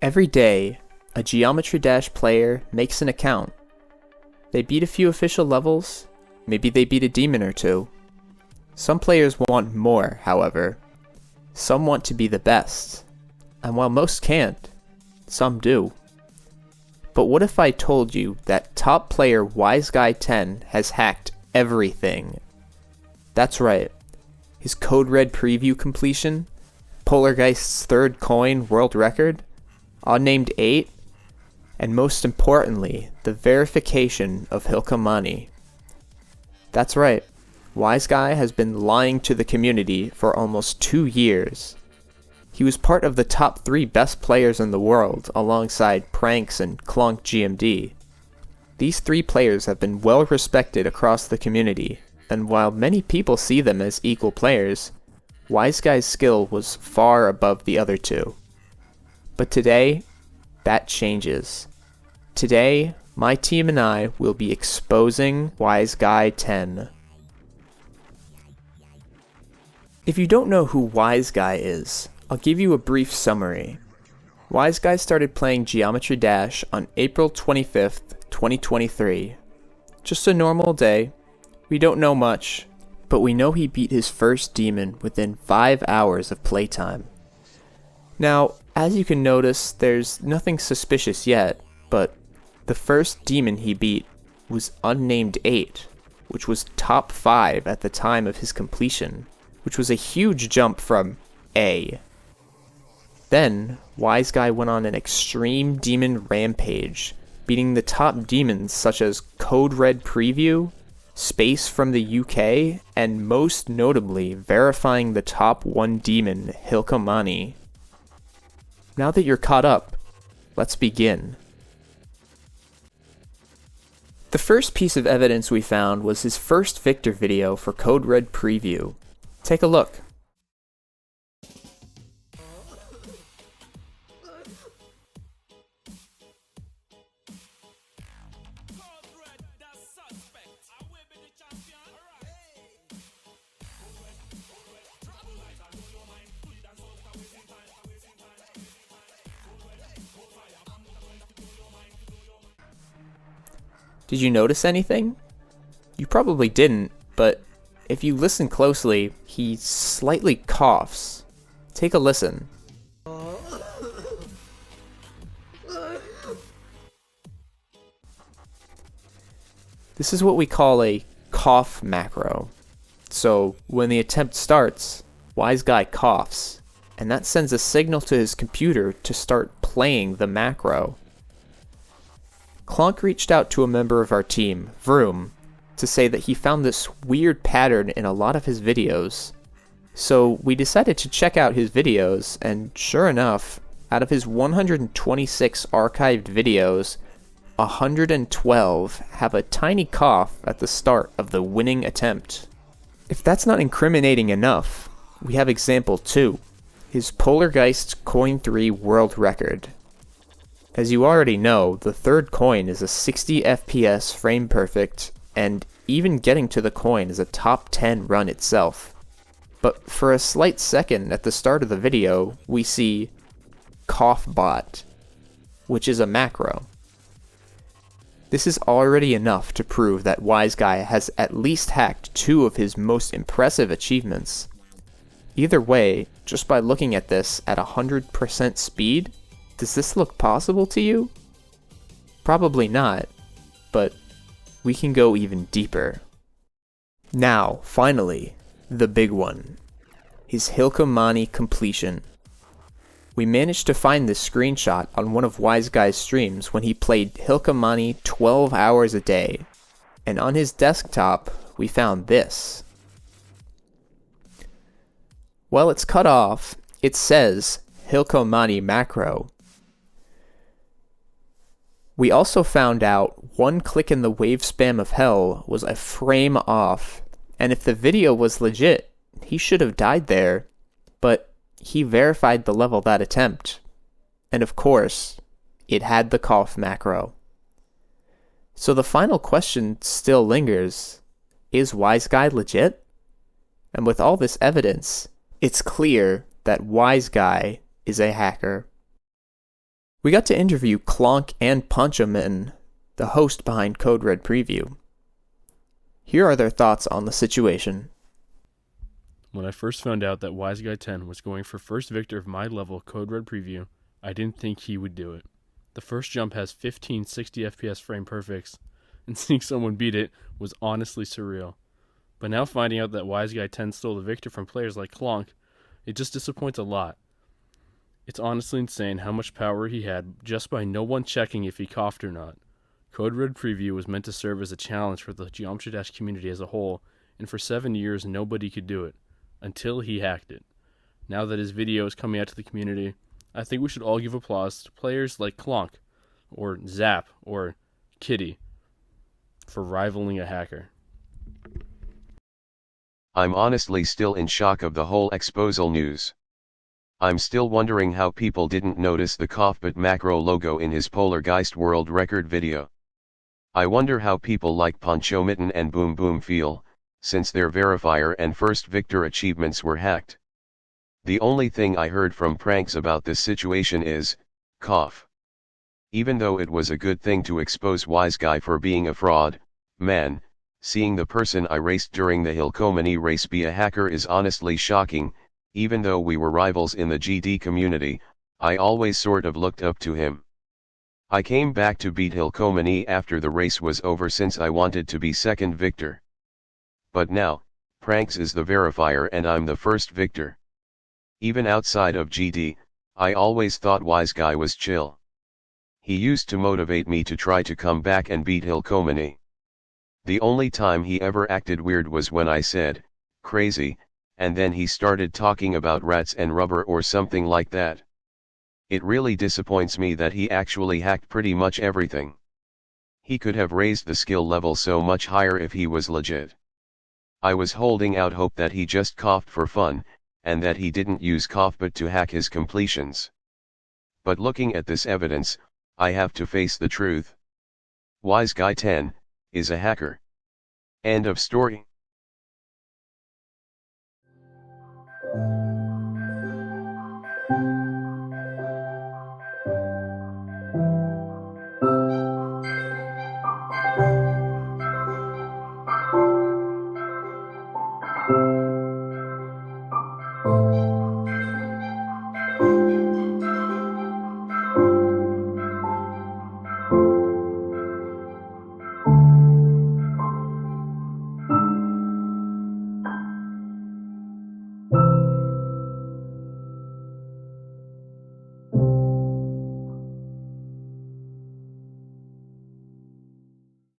Every day, a Geometry Dash player makes an account. They beat a few official levels, maybe they beat a demon or two. Some players want more, however. Some want to be the best, and while most can't, some do. But what if I told you that top player Wiseguy 10 has hacked everything? That's right. His Code Red preview completion, Polargeist's third coin world record, unnamed 8, and most importantly, the verification of Hilkamani. That's right, Wiseguy has been lying to the community for almost 2 years. He was part of the top 3 best players in the world alongside Pranks and Clonk GMD. These 3 players have been well respected across the community, and while many people see them as equal players, Wiseguy's skill was far above the other 2. But today, that changes. Today, my team and I will be exposing Wiseguy 10. If you don't know who Wiseguy is, I'll give you a brief summary. Wiseguy started playing Geometry Dash on April 25th, 2023. Just a normal day. We don't know much, but we know he beat his first demon within 5 hours of playtime. Now, as you can notice, there's nothing suspicious yet, but the first demon he beat was unnamed 8, which was top 5 at the time of his completion, which was a huge jump from A. Then, Wiseguy went on an extreme demon rampage, beating the top demons such as Code Red Preview, Space from the UK, and most notably verifying the top 1 demon, Hilkamani. Now that you're caught up, let's begin. The first piece of evidence we found was his first Victor video for Code Red Preview. Take a look. Did you notice anything? You probably didn't, but if you listen closely, he slightly coughs. Take a listen. This is what we call a cough macro. So when the attempt starts, Wiseguy coughs, and that sends a signal to his computer to start playing the macro. Clonk reached out to a member of our team, Vroom, to say that he found this weird pattern in a lot of his videos. So we decided to check out his videos, and sure enough, out of his 126 archived videos, 112 have a tiny cough at the start of the winning attempt. If that's not incriminating enough, we have example 2, his Polargeist Coin 3 world record. As you already know, the third coin is a 60 FPS frame perfect, and even getting to the coin is a top 10 run itself. But for a slight second at the start of the video, we see cough bot, which is a macro. This is already enough to prove that Wiseguy has at least hacked 2 of his most impressive achievements. Either way, just by looking at this at 100% speed, does this look possible to you? Probably not, but we can go even deeper. Now, finally, the big one. His Hilkamani completion. We managed to find this screenshot on one of Wiseguy's streams when he played Hilkamani 12 hours a day, and on his desktop we found this. While it's cut off, it says Hilkamani macro. We also found out 1 click in the wave spam of hell was a frame off, and if the video was legit, he should have died there, but he verified the level that attempt. And of course, it had the cough macro. So the final question still lingers, is Wiseguy legit? And with all this evidence, it's clear that Wiseguy is a hacker. We got to interview Clonk and Punchamin, the host behind Code Red Preview. Here are their thoughts on the situation. When I first found out that Wiseguy 10 was going for first victor of my level Code Red Preview, I didn't think he would do it. The first jump has 15 60 FPS frame perfects, and seeing someone beat it was honestly surreal. But now finding out that Wiseguy 10 stole the victor from players like Clonk, it just disappoints a lot. It's honestly insane how much power he had just by no one checking if he coughed or not. Code Red Preview was meant to serve as a challenge for the Geometry Dash community as a whole, and for 7 years nobody could do it, until he hacked it. Now that his video is coming out to the community, I think we should all give applause to players like Clonk, or Zap, or Kitty, for rivaling a hacker. I'm honestly still in shock of the whole Exposal news. I'm still wondering how people didn't notice the CoffBot macro logo in his Polargeist world record video. I wonder how people like Poncho Mitten and Boom Boom feel, since their verifier and first victor achievements were hacked. The only thing I heard from pranks about this situation is, cough. Even though it was a good thing to expose Wiseguy for being a fraud, man, seeing the person I raced during the Hilkomani race be a hacker is honestly shocking. Even though we were rivals in the GD community, I always sort of looked up to him. I came back to beat Hilkomani after the race was over since I wanted to be second victor. But now, Pranks is the verifier and I'm the first victor. Even outside of GD, I always thought Wiseguy was chill. He used to motivate me to try to come back and beat Hilkomani. The only time he ever acted weird was when I said, crazy, and then he started talking about rats and rubber or something like that. It really disappoints me that he actually hacked pretty much everything. He could have raised the skill level so much higher if he was legit. I was holding out hope that he just coughed for fun, and that he didn't use CoffBot to hack his completions. But looking at this evidence, I have to face the truth. Wiseguy 10 is a hacker. End of story.